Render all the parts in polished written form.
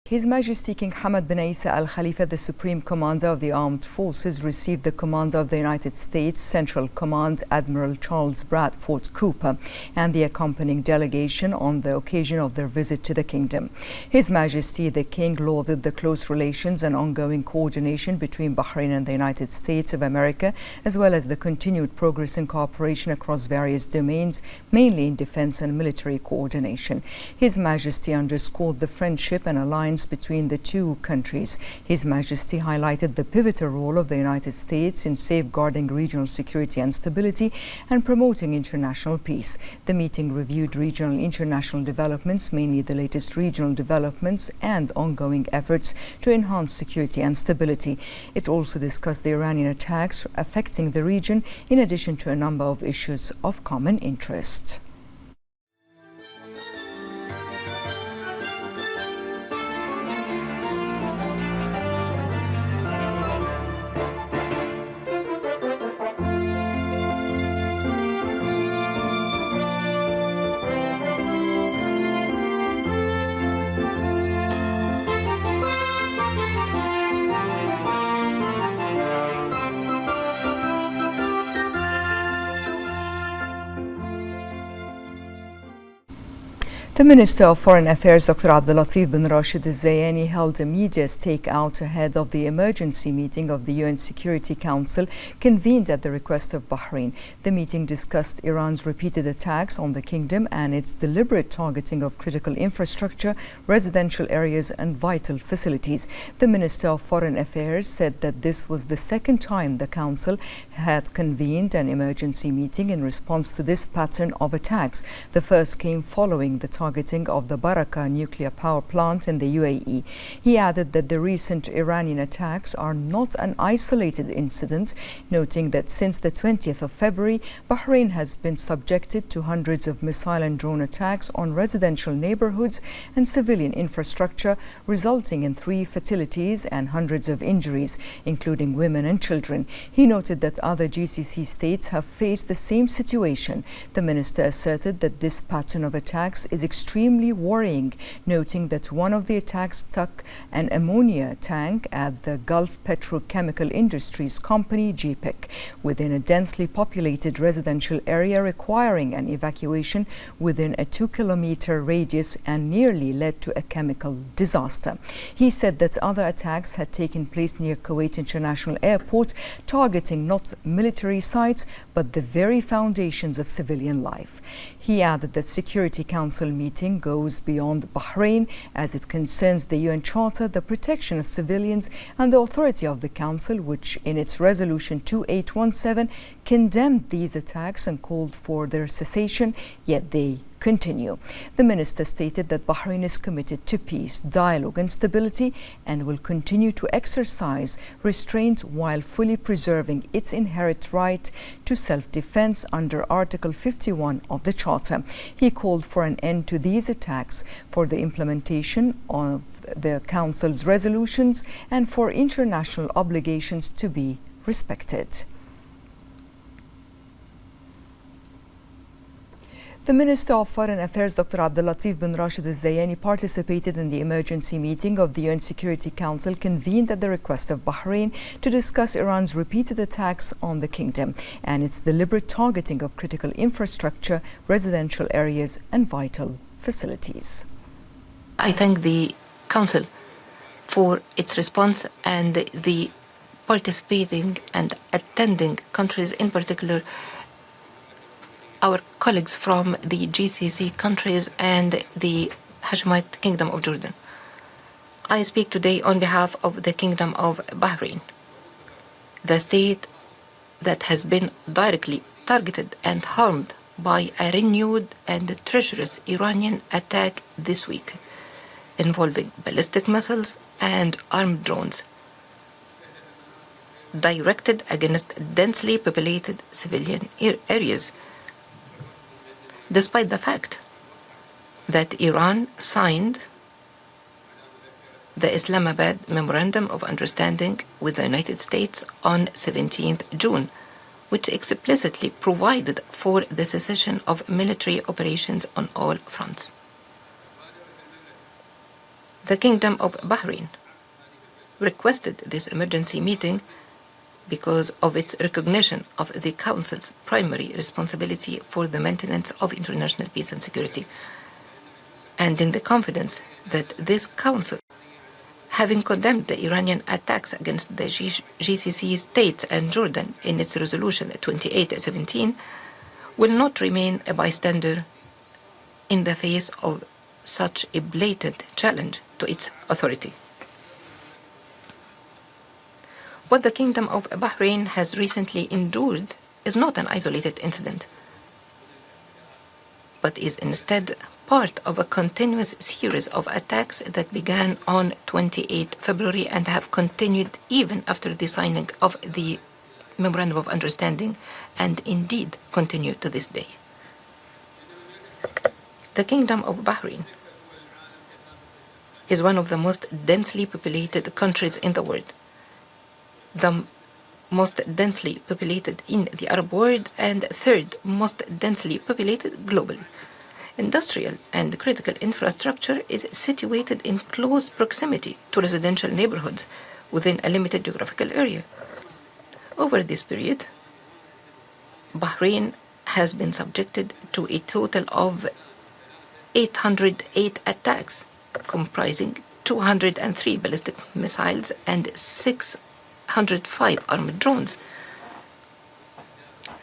His Majesty King Hamad bin Isa Al Khalifa, the Supreme Commander of the Armed Forces, received the Commander of the United States Central Command, Admiral Charles Bradford Cooper, and the accompanying delegation on the occasion of their visit to the Kingdom. His Majesty the King lauded the close relations and ongoing coordination between Bahrain and the United States of America, as well as the continued progress in cooperation across various domains, mainly in defense and military coordination. His Majesty underscored the friendship and alliance between the two countries. His Majesty highlighted the pivotal role of the United States in safeguarding regional security and stability and promoting international peace. The meeting reviewed regional international developments, mainly the latest regional developments and ongoing efforts to enhance security and stability. It also discussed the Iranian attacks affecting the region, in addition to a number of issues of common interest. The Minister of Foreign Affairs, Dr. Abdulatif bin Rashid Al Zayani, held a media stakeout ahead of the emergency meeting of the UN Security Council convened at the request of Bahrain. The meeting discussed Iran's repeated attacks on the kingdom and its deliberate targeting of critical infrastructure, residential areas and vital facilities. The Minister of Foreign Affairs said that this was the second time the Council had convened an emergency meeting in response to this pattern of attacks. The first came following the targeting of the Barakah nuclear power plant in the UAE. He added that the recent Iranian attacks are not an isolated incident, noting that since the 20th of February, Bahrain has been subjected to hundreds of missile and drone attacks on residential neighborhoods and civilian infrastructure, resulting in 3 fatalities and hundreds of injuries, including women and children. He noted that other GCC states have faced the same situation. The minister asserted that this pattern of attacks is extremely worrying, noting that one of the attacks struck an ammonia tank at the Gulf Petrochemical Industries Company, GPIC, within a densely populated residential area, requiring an evacuation within a 2-kilometer radius and nearly led to a chemical disaster. He said that other attacks had taken place near Kuwait International Airport, targeting not military sites but the very foundations of civilian life. He added that Security Council meeting goes beyond Bahrain as it concerns the UN Charter, the protection of civilians and the authority of the Council, which in its resolution 2817 condemned these attacks and called for their cessation, yet they continue. The minister stated that Bahrain is committed to peace, dialogue and stability and will continue to exercise restraint while fully preserving its inherent right to self-defense under Article 51 of the Charter. He called for an end to these attacks, for the implementation of the Council's resolutions and for international obligations to be respected. The Minister of Foreign Affairs, Dr. Abdulatif bin Rashid Al Zayani, participated in the emergency meeting of the UN Security Council convened at the request of Bahrain to discuss Iran's repeated attacks on the kingdom and its deliberate targeting of critical infrastructure, residential areas and vital facilities. I thank the Council for its response and the participating and attending countries, in particular our colleagues from the GCC countries and the Hashemite Kingdom of Jordan. I speak today on behalf of the Kingdom of Bahrain, the state that has been directly targeted and harmed by a renewed and treacherous Iranian attack this week, involving ballistic missiles and armed drones directed against densely populated civilian areas, despite the fact that Iran signed the Islamabad Memorandum of Understanding with the United States on 17th June, which explicitly provided for the cessation of military operations on all fronts. The Kingdom of Bahrain requested this emergency meeting because of its recognition of the Council's primary responsibility for the maintenance of international peace and security, and in the confidence that this Council, having condemned the Iranian attacks against the GCC states and Jordan in its resolution 2817, will not remain a bystander in the face of such a blatant challenge to its authority. What the Kingdom of Bahrain has recently endured is not an isolated incident, but is instead part of a continuous series of attacks that began on 28 February and have continued even after the signing of the Memorandum of Understanding, and indeed continue to this day. The Kingdom of Bahrain is one of the most densely populated countries in the world, the most densely populated in the Arab world, and third most densely populated globally. Industrial and critical infrastructure is situated in close proximity to residential neighborhoods within a limited geographical area. Over this period, Bahrain has been subjected to a total of 808 attacks, comprising 203 ballistic missiles and 605 armored drones.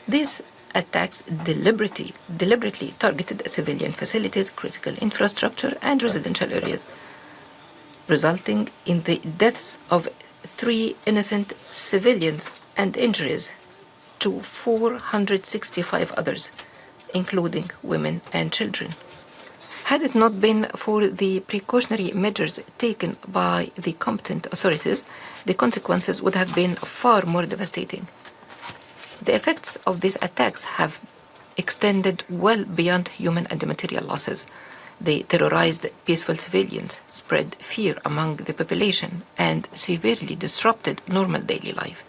These attacks deliberately targeted civilian facilities, critical infrastructure, and residential areas, resulting in the deaths of 3 innocent civilians and injuries to 465 others, including women and children. Had it not been for the precautionary measures taken by the competent authorities, the consequences would have been far more devastating. The effects of these attacks have extended well beyond human and material losses. They terrorized peaceful civilians, spread fear among the population, and severely disrupted normal daily life.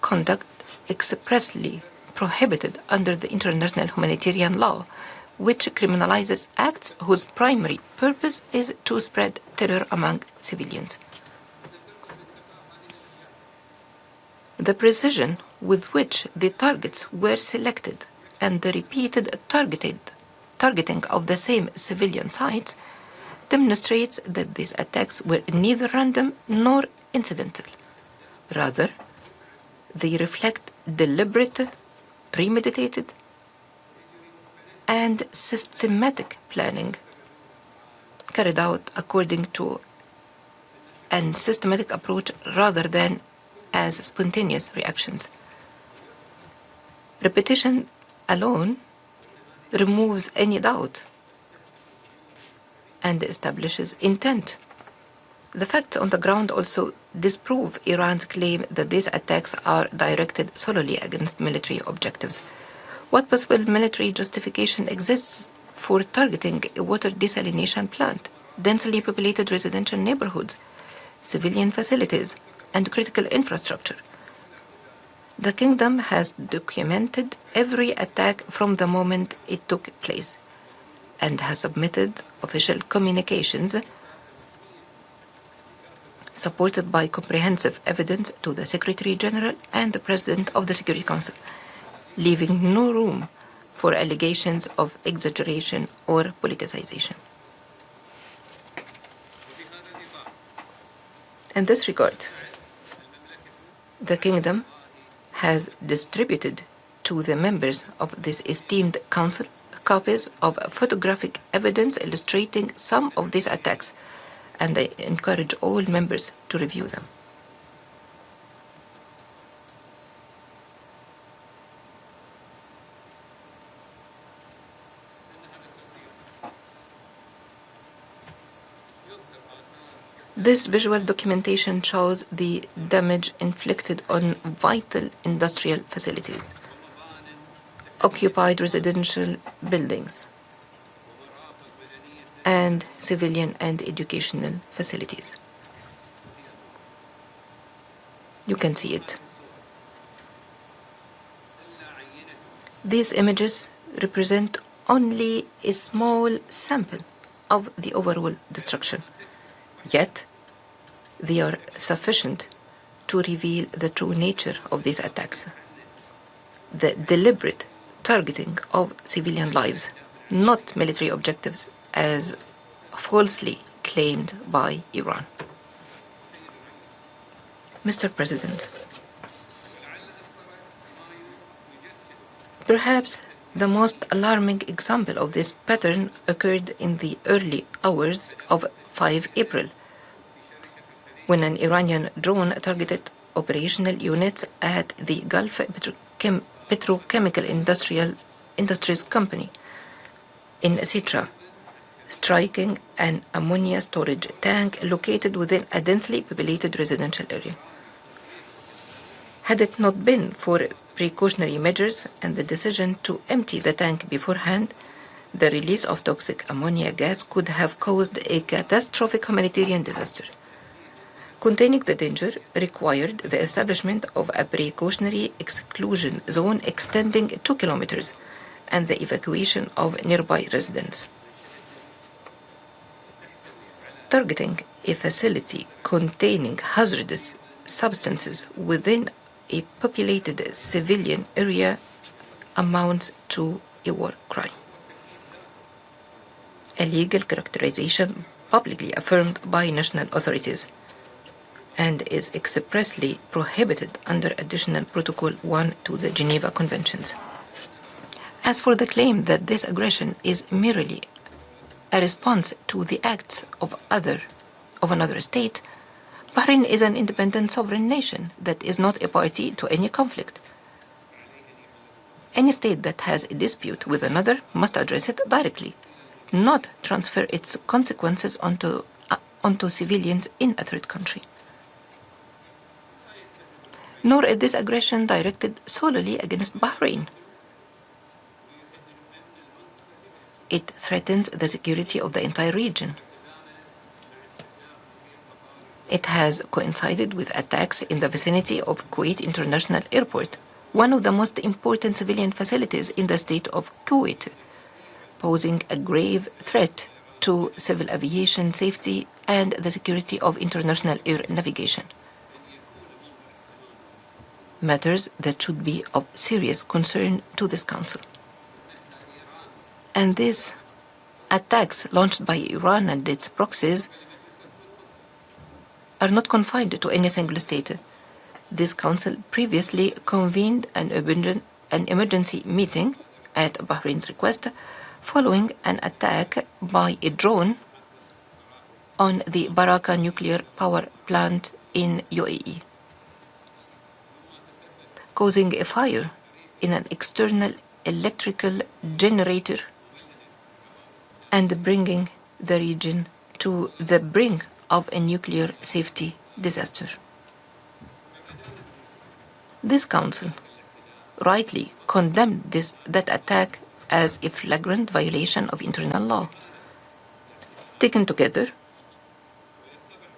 Conduct expressly prohibited under the international humanitarian law, which criminalizes acts whose primary purpose is to spread terror among civilians. The precision with which the targets were selected and the repeated targeting of the same civilian sites demonstrates that these attacks were neither random nor incidental. Rather, they reflect deliberate, premeditated, and systematic planning carried out according to a systematic approach rather than as spontaneous reactions. Repetition alone removes any doubt and establishes intent. The facts on the ground also disprove Iran's claim that these attacks are directed solely against military objectives. What possible military justification exists for targeting a water desalination plant, densely populated residential neighborhoods, civilian facilities, and critical infrastructure? The Kingdom has documented every attack from the moment it took place and has submitted official communications supported by comprehensive evidence to the Secretary General and the President of the Security Council, leaving no room for allegations of exaggeration or politicization. In this regard, the Kingdom has distributed to the members of this esteemed Council copies of photographic evidence illustrating some of these attacks, and I encourage all members to review them. This visual documentation shows the damage inflicted on vital industrial facilities, occupied residential buildings, and civilian and educational facilities. You can see it. These images represent only a small sample of the overall destruction. Yet, they are sufficient to reveal the true nature of these attacks. The deliberate targeting of civilian lives, not military objectives, as falsely claimed by Iran. Mr. President, perhaps the most alarming example of this pattern occurred in the early hours of 5 April, when an Iranian drone targeted operational units at the Gulf Petrochemical Industries Company in Sitra, striking an ammonia storage tank located within a densely populated residential area. Had it not been for precautionary measures and the decision to empty the tank beforehand, the release of toxic ammonia gas could have caused a catastrophic humanitarian disaster. Containing the danger required the establishment of a precautionary exclusion zone extending 2 kilometers and the evacuation of nearby residents. Targeting a facility containing hazardous substances within a populated civilian area amounts to a war crime. A legal characterization publicly affirmed by national authorities and is expressly prohibited under Additional Protocol 1 to the Geneva Conventions. As for the claim that this aggression is merely a response to the acts of another state, Bahrain is an independent sovereign nation that is not a party to any conflict. Any state that has a dispute with another must address it directly, not transfer its consequences onto civilians in a third country. Nor is this aggression directed solely against Bahrain. It threatens the security of the entire region. It has coincided with attacks in the vicinity of Kuwait International Airport, one of the most important civilian facilities in the state of Kuwait, posing a grave threat to civil aviation safety and the security of international air navigation. Matters that should be of serious concern to this Council. And these attacks launched by Iran and its proxies are not confined to any single state. This Council previously convened an emergency meeting at Bahrain's request following an attack by a drone on the Baraka nuclear power plant in UAE, causing a fire in an external electrical generator and bringing the region to the brink of a nuclear safety disaster. This Council rightly condemned that attack as a flagrant violation of international law. Taken together,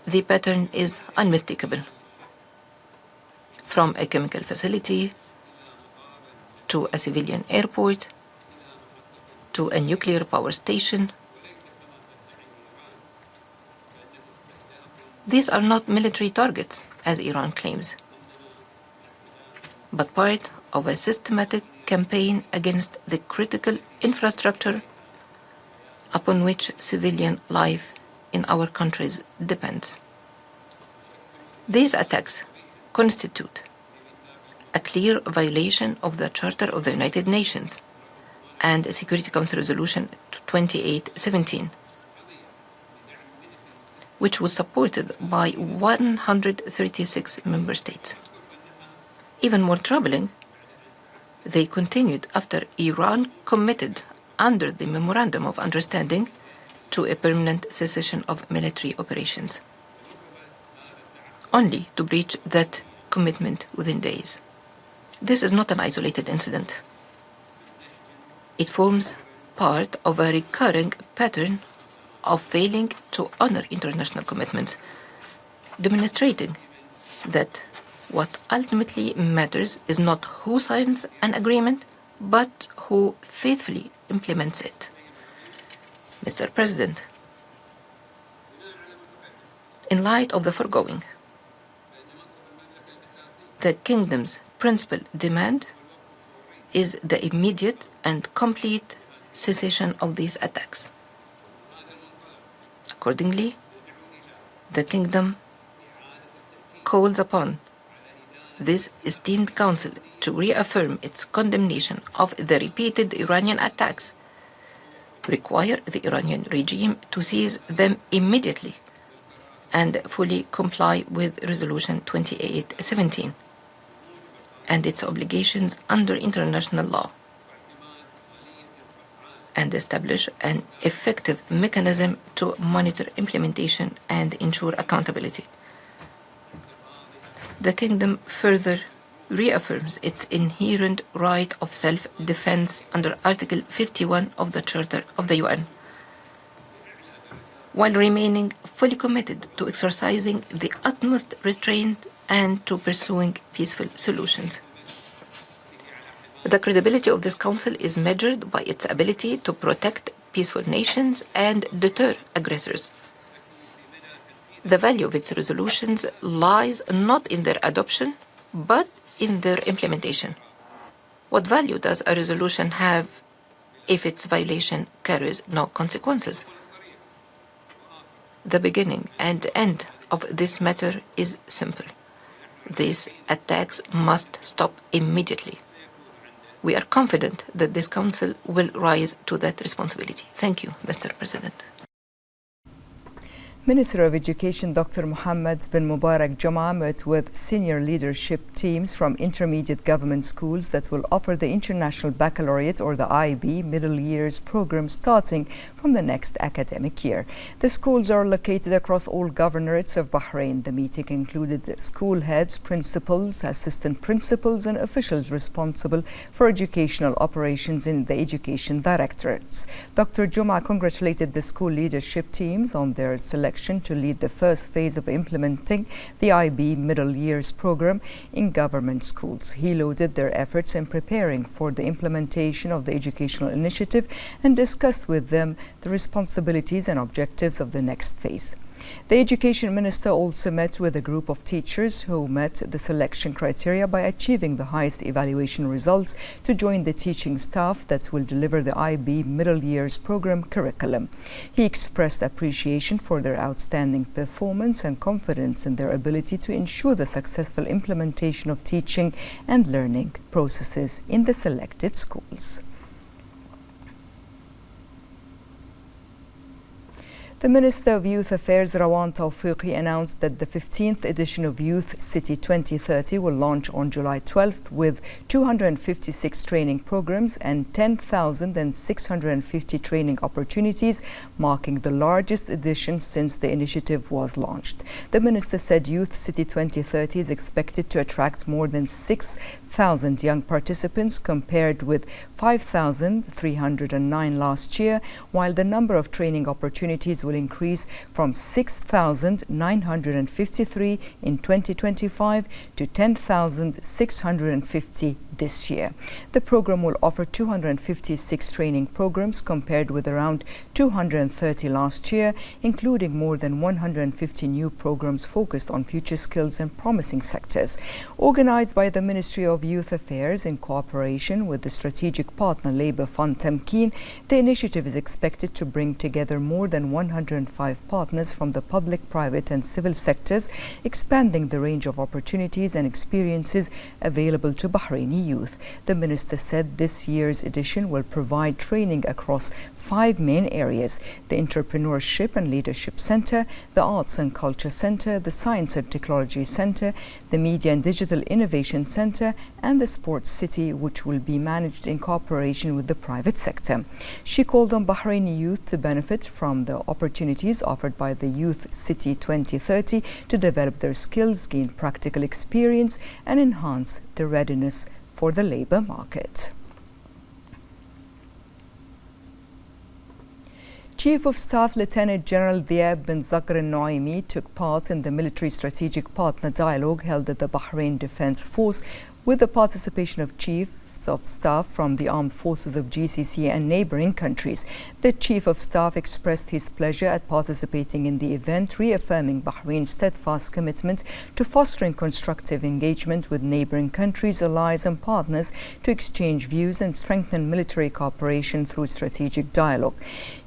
the pattern is unmistakable. From a chemical facility to a civilian airport to a nuclear power station, these are not military targets, as Iran claims, but part of a systematic campaign against the critical infrastructure upon which civilian life in our countries depends. These attacks constitute a clear violation of the Charter of the United Nations and Security Council Resolution 2817, which was supported by 136 member states. Even more troubling, they continued after Iran committed under the Memorandum of Understanding to a permanent cessation of military operations, only to breach that commitment within days. This is not an isolated incident. It forms part of a recurring pattern of failing to honor international commitments, demonstrating that what ultimately matters is not who signs an agreement, but who faithfully implements it. Mr. President, In light of the foregoing, the Kingdom's principal demand is the immediate and complete cessation of these attacks. Accordingly, the Kingdom calls upon this esteemed Council to reaffirm its condemnation of the repeated Iranian attacks, require the Iranian regime to cease them immediately, and fully comply with Resolution 2817 and its obligations under international law, and establish an effective mechanism to monitor implementation and ensure accountability. The Kingdom further reaffirms its inherent right of self-defense under Article 51 of the Charter of the UN, while remaining fully committed to exercising the utmost restraint and to pursuing peaceful solutions. The credibility of this Council is measured by its ability to protect peaceful nations and deter aggressors. The value of its resolutions lies not in their adoption, but in their implementation. What value does a resolution have if its violation carries no consequences? The beginning and end of this matter is simple. These attacks must stop immediately. We are confident that this Council will rise to that responsibility. Thank you, Mr. President. Minister of Education Dr. Mohammed bin Mubarak Juma met with senior leadership teams from intermediate government schools that will offer the International Baccalaureate or the IB Middle Years program starting from the next academic year. The schools are located across all governorates of Bahrain. The meeting included school heads, principals, assistant principals and officials responsible for educational operations in the education directorates. Dr. Juma congratulated the school leadership teams on their selection to lead the first phase of implementing the IB Middle Years program in government schools. He lauded their efforts in preparing for the implementation of the educational initiative and discussed with them the responsibilities and objectives of the next phase. The Education Minister also met with a group of teachers who met the selection criteria by achieving the highest evaluation results to join the teaching staff that will deliver the IB Middle Years program curriculum. He expressed appreciation for their outstanding performance and confidence in their ability to ensure the successful implementation of teaching and learning processes in the selected schools. The Minister of Youth Affairs, Rawan Tawfiqi, announced that the 15th edition of Youth City 2030 will launch on July 12th with 256 training programs and 10,650 training opportunities, marking the largest edition since the initiative was launched. The Minister said Youth City 2030 is expected to attract more than 6,000 young participants compared with 5,309 last year, while the number of training opportunities will increase from 6,953 in 2025 to 10,650 this year. The program will offer 256 training programs compared with around 230 last year, including more than 150 new programs focused on future skills and promising sectors. Organized by the Ministry of Youth Affairs in cooperation with the strategic partner Labour Fund Tamkeen, the initiative is expected to bring together more than 105 partners from the public, private and civil sectors, expanding the range of opportunities and experiences available to Bahraini youth. The Minister said this year's edition will provide training across 5 main areas: the Entrepreneurship and Leadership Center, the Arts and Culture Center, the Science and Technology Center, the Media and Digital Innovation Center, and the Sports City, which will be managed in cooperation with the private sector. She called on Bahraini youth to benefit from the opportunities offered by the Youth City 2030 to develop their skills, gain practical experience, and enhance their readiness for the labor market. Chief of Staff Lieutenant General Diab bin Zakr al-Noaimi took part in the Military Strategic Partner Dialogue held at the Bahrain Defense Force with the participation of Chiefs chiefs of staff from the armed forces of GCC and neighboring countries. The Chief of Staff expressed his pleasure at participating in the event, reaffirming Bahrain's steadfast commitment to fostering constructive engagement with neighboring countries, allies and partners to exchange views and strengthen military cooperation through strategic dialogue.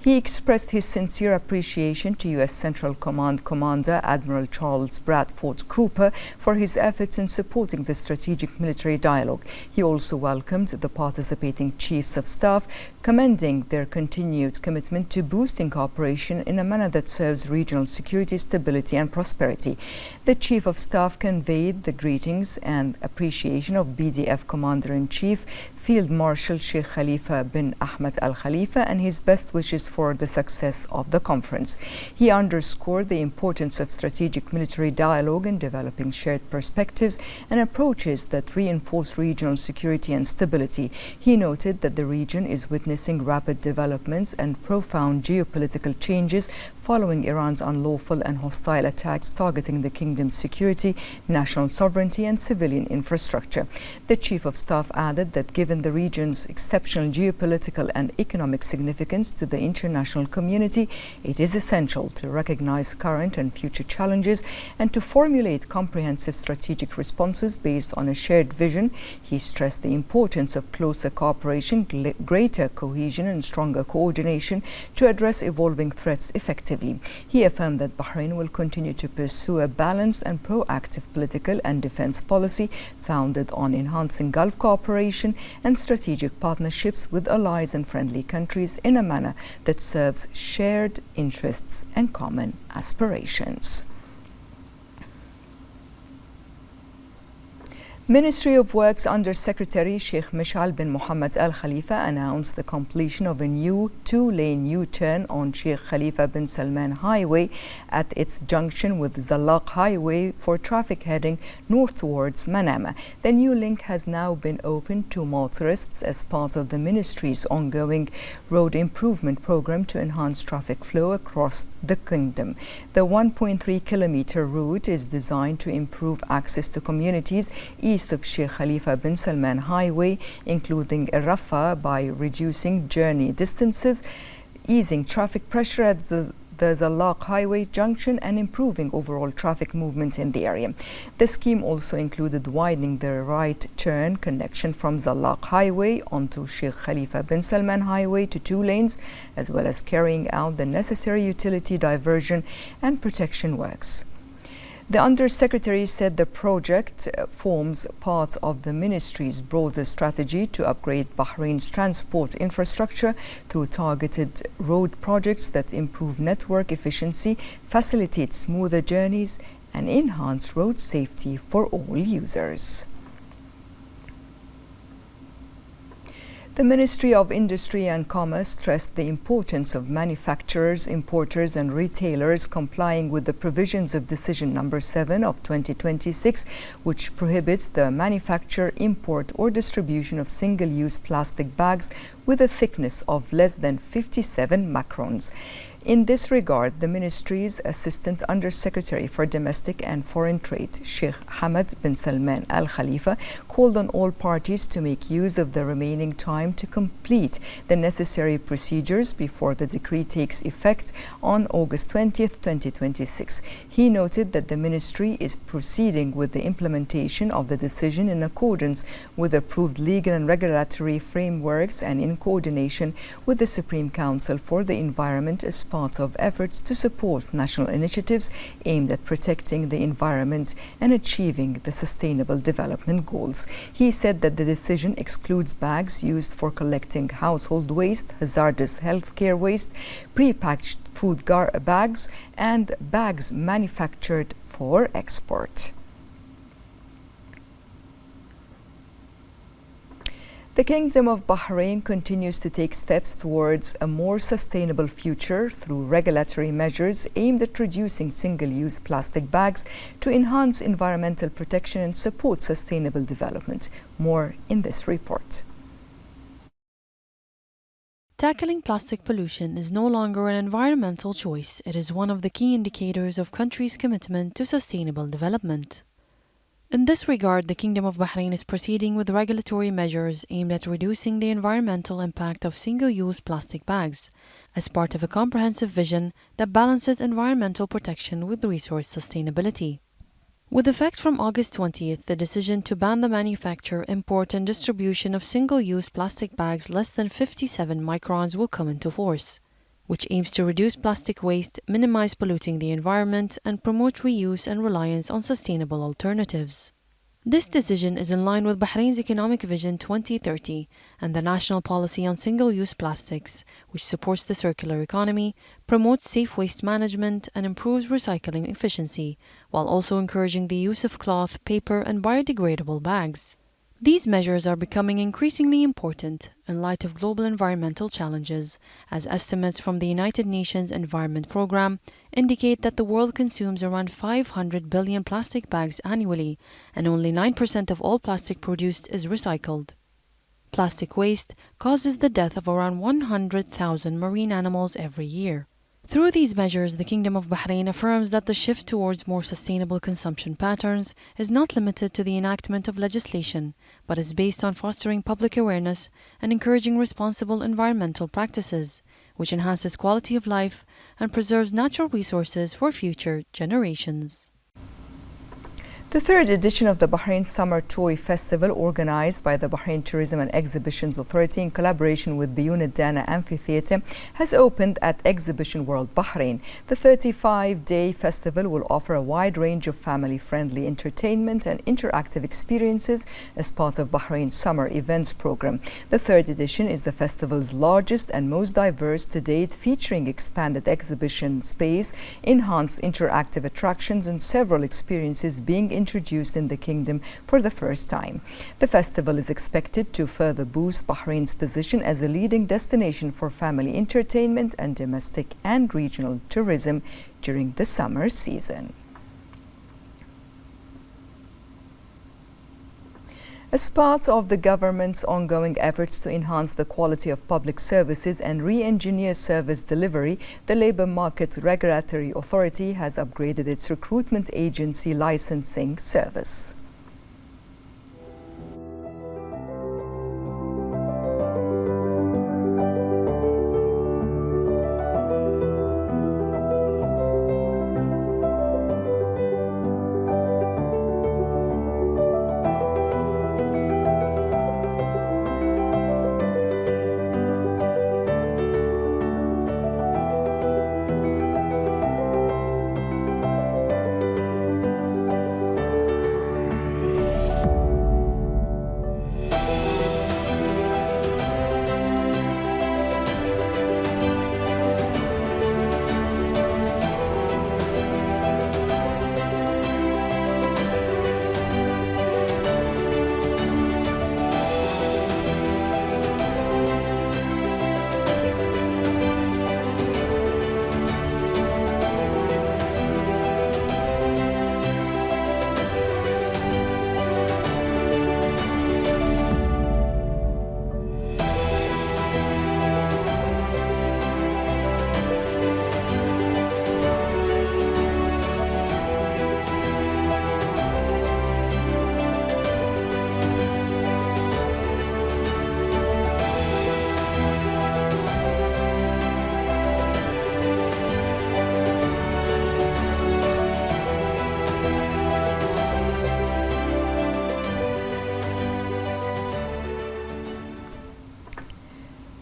He expressed his sincere appreciation to U.S. Central Command Commander Admiral Charles Bradford Cooper for his efforts in supporting the strategic military dialogue. He also welcomed the participating chiefs of staff, commending their continued commitment to boosting cooperation in a manner that serves regional security, stability and prosperity. The Chief of Staff conveyed the greetings and appreciation of BDF Commander-in-Chief Field Marshal Sheikh Khalifa bin Ahmed Al Khalifa and his best wishes for the success of the conference. He underscored the importance of strategic military dialogue in developing shared perspectives and approaches that reinforce regional security and stability. He noted that the region is witnessing rapid developments and profound geopolitical changes following Iran's unlawful and hostile attacks targeting the kingdom's security, national sovereignty and civilian infrastructure. The Chief of Staff added that given the region's exceptional geopolitical and economic significance to the international community, it is essential to recognize current and future challenges and to formulate comprehensive strategic responses based on a shared vision. He stressed the importance of closer cooperation, greater cohesion and stronger coordination to address evolving threats effectively. He affirmed that Bahrain will continue to pursue a balanced and proactive political and defense policy founded on enhancing Gulf cooperation and strategic partnerships with allies and friendly countries in a manner that serves shared interests and common aspirations. Ministry of Works Under Secretary Sheikh Mishal bin Mohammed Al Khalifa announced the completion of a new two-lane U-turn on Sheikh Khalifa bin Salman Highway at its junction with Zallaq Highway for traffic heading north towards Manama. The new link has now been opened to motorists as part of the ministry's ongoing road improvement program to enhance traffic flow across the kingdom. The 1.3-kilometer route is designed to improve access to communities east of Sheikh Khalifa bin Salman Highway, including Rafah, by reducing journey distances, easing traffic pressure at the Zallaq Highway junction and improving overall traffic movement in the area. The scheme also included widening the right turn connection from Zallaq Highway onto Sheikh Khalifa bin Salman Highway to 2 lanes, as well as carrying out the necessary utility diversion and protection works. The Undersecretary said the project forms part of the ministry's broader strategy to upgrade Bahrain's transport infrastructure through targeted road projects that improve network efficiency, facilitate smoother journeys, and enhance road safety for all users. The Ministry of Industry and Commerce stressed the importance of manufacturers, importers and retailers complying with the provisions of Decision Number 7 of 2026, which prohibits the manufacture, import or distribution of single-use plastic bags with a thickness of less than 57 microns. In this regard, the ministry's Assistant Undersecretary for Domestic and Foreign Trade, Sheikh Hamad bin Salman Al Khalifa, called on all parties to make use of the remaining time to complete the necessary procedures before the decree takes effect on August 20th, 2026. He noted that the ministry is proceeding with the implementation of the decision in accordance with approved legal and regulatory frameworks and in coordination with the Supreme Council for the Environment as part of efforts to support national initiatives aimed at protecting the environment and achieving the Sustainable Development Goals. He said that the decision excludes bags used for collecting household waste, hazardous healthcare waste, pre-packaged food bags, and bags manufactured for export. The Kingdom of Bahrain continues to take steps towards a more sustainable future through regulatory measures aimed at reducing single-use plastic bags to enhance environmental protection and support sustainable development. More in this report. Tackling plastic pollution is no longer an environmental choice. It is one of the key indicators of countries' commitment to sustainable development. In this regard, the Kingdom of Bahrain is proceeding with regulatory measures aimed at reducing the environmental impact of single-use plastic bags, as part of a comprehensive vision that balances environmental protection with resource sustainability. With effect from August 20th, the decision to ban the manufacture, import and distribution of single-use plastic bags less than 57 microns will come into force, which aims to reduce plastic waste, minimize polluting the environment, and promote reuse and reliance on sustainable alternatives. This decision is in line with Bahrain's Economic Vision 2030 and the National Policy on Single-Use Plastics, which supports the circular economy, promotes safe waste management, and improves recycling efficiency, while also encouraging the use of cloth, paper, and biodegradable bags. These measures are becoming increasingly important in light of global environmental challenges, as estimates from the United Nations Environment Programme indicate that the world consumes around 500 billion plastic bags annually, and only 9% of all plastic produced is recycled. Plastic waste causes the death of around 100,000 marine animals every year. Through these measures, the Kingdom of Bahrain affirms that the shift towards more sustainable consumption patterns is not limited to the enactment of legislation, but is based on fostering public awareness and encouraging responsible environmental practices, which enhances quality of life and preserves natural resources for future generations. The third edition of the Bahrain Summer Toy Festival, organized by the Bahrain Tourism and Exhibitions Authority in collaboration with Biyun Dana Amphitheatre, has opened at Exhibition World Bahrain. The 35-day festival will offer a wide range of family-friendly entertainment and interactive experiences as part of Bahrain's summer events program. The third edition is the festival's largest and most diverse to date, featuring expanded exhibition space, enhanced interactive attractions, and several experiences being introduced in the kingdom for the first time. The festival is expected to further boost Bahrain's position as a leading destination for family entertainment and domestic and regional tourism during the summer season. As part of the government's ongoing efforts to enhance the quality of public services and re-engineer service delivery, the Labour Market Regulatory Authority has upgraded its recruitment agency licensing service.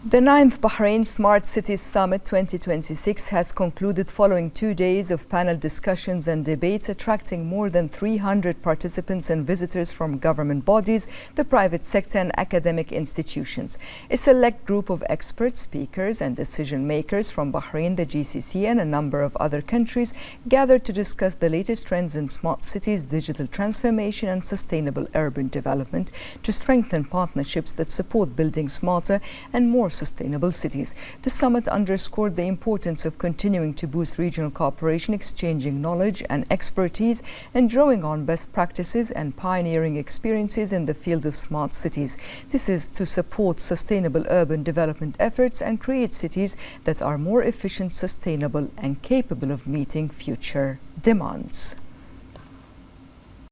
The 9th Bahrain Smart Cities Summit 2026 has concluded following 2 days of panel discussions and debates, attracting more than 300 participants and visitors from government bodies, the private sector and academic institutions. A select group of experts, speakers and decision makers from Bahrain, the GCC and a number of other countries gathered to discuss the latest trends in smart cities, digital transformation and sustainable urban development to strengthen partnerships that support building smarter and more sustainable cities. The summit underscored the importance of continuing to boost regional cooperation, exchanging knowledge and expertise, and drawing on best practices and pioneering experiences in the field of smart cities. This is to support sustainable urban development efforts and create cities that are more efficient, sustainable, and capable of meeting future demands.